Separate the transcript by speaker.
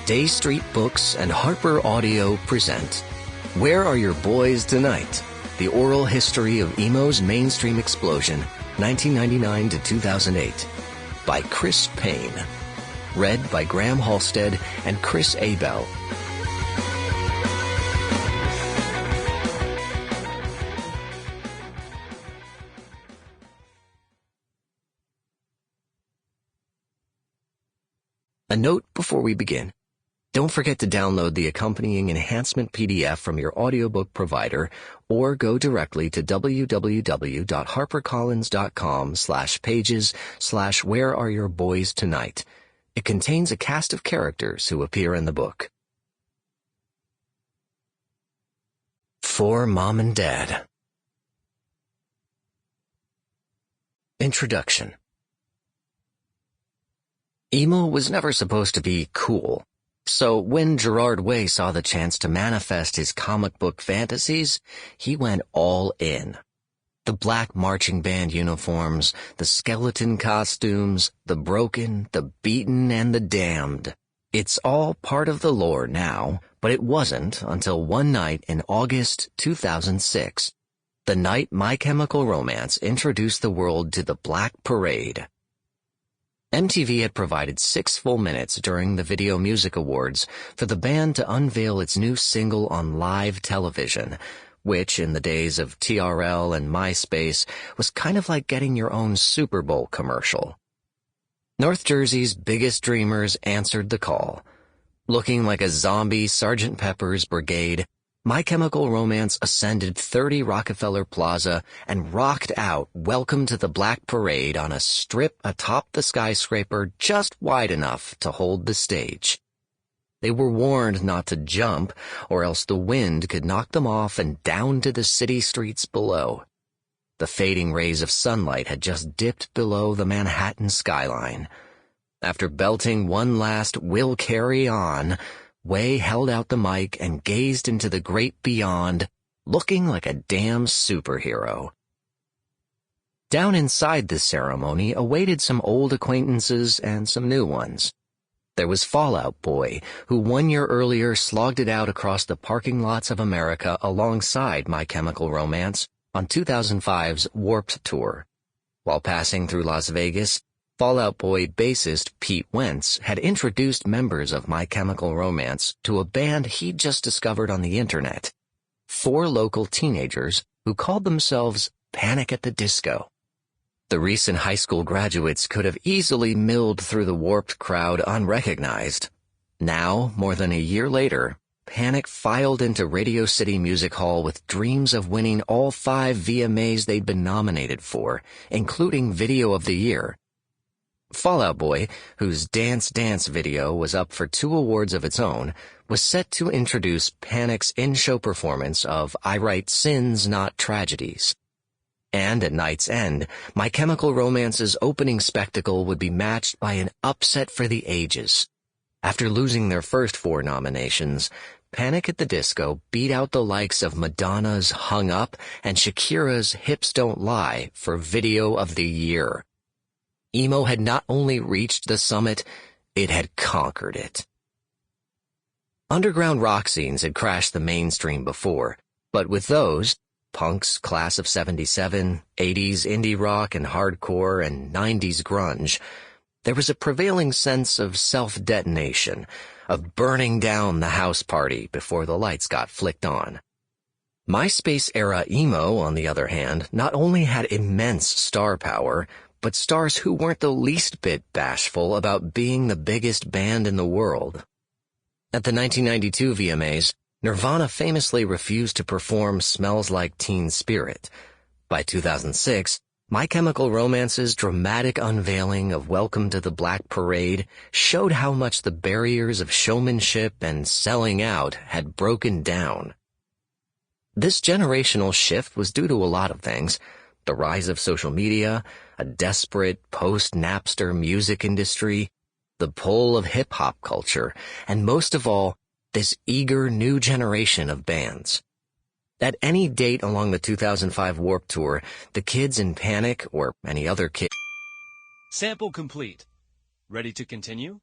Speaker 1: Day Street Books and Harper Audio present Where Are Your Boys Tonight? The Oral History of Emo's Mainstream Explosion, 1999 to 2008, by Chris Payne. Read by Graham Halstead and Chris Abell. A note before we begin. Don't forget to download the accompanying enhancement PDF from your audiobook provider or go directly to www.harpercollins.com/pages/whereareyourbboystonight. It contains a cast of characters who appear in the book. For Mom and Dad. Introduction. Emo was never supposed to be cool. So when Gerard Way saw the chance to manifest his comic book fantasies, he went all in. The black marching band uniforms, the skeleton costumes, the broken, the beaten, and the damned. It's all part of the lore now, but it wasn't until one night in August 2006, the night My Chemical Romance introduced the world to the Black Parade. MTV had provided 6 full minutes during the Video Music Awards for the band to unveil its new single on live television, which, in the days of TRL and MySpace, was kind of like getting your own Super Bowl commercial. North Jersey's biggest dreamers answered the call. Looking like a zombie Sgt. Pepper's brigade, My Chemical Romance ascended 30 Rockefeller Plaza and rocked out Welcome to the Black Parade on a strip atop the skyscraper just wide enough to hold the stage. They were warned not to jump, or else the wind could knock them off and down to the city streets below. The fading rays of sunlight had just dipped below the Manhattan skyline. After belting one last "We'll Carry On," Way held out the mic and gazed into the great beyond, looking like a damn superhero. Down inside the ceremony awaited some old acquaintances and some new ones. There was Fall Out Boy, who 1 year earlier slogged it out across the parking lots of America alongside My Chemical Romance on 2005's Warped Tour. While passing through Las Vegas, Fall Out Boy bassist Pete Wentz had introduced members of My Chemical Romance to a band he'd just discovered on the internet. 4 local teenagers who called themselves Panic at the Disco. The recent high school graduates could have easily milled through the warped crowd unrecognized. Now, more than a year later, Panic filed into Radio City Music Hall with dreams of winning all 5 VMAs they'd been nominated for, including Video of the Year. Fall Out Boy, whose Dance Dance video was up for 2 awards of its own, was set to introduce Panic's in-show performance of I Write Sins, Not Tragedies. And at night's end, My Chemical Romance's opening spectacle would be matched by an upset for the ages. After losing their first 4 nominations, Panic at the Disco beat out the likes of Madonna's Hung Up and Shakira's Hips Don't Lie for Video of the Year. Emo had not only reached the summit, it had conquered it. Underground rock scenes had crashed the mainstream before, but with those, punk's Class of 77, 80s indie rock and hardcore, and 90s grunge, there was a prevailing sense of self-detonation, of burning down the house party before the lights got flicked on. MySpace-era emo, on the other hand, not only had immense star power, but stars who weren't the least bit bashful about being the biggest band in the world. At the 1992 VMAs, Nirvana famously refused to perform Smells Like Teen Spirit. By 2006, My Chemical Romance's dramatic unveiling of Welcome to the Black Parade showed how much the barriers of showmanship and selling out had broken down. This generational shift was due to a lot of things: the rise of social media, a desperate post-Napster music industry, the pull of hip-hop culture, and most of all, this eager new generation of bands. At any date along the 2005 Warped Tour, the kids in Panic, or any other kid...
Speaker 2: Sample complete. Ready to continue?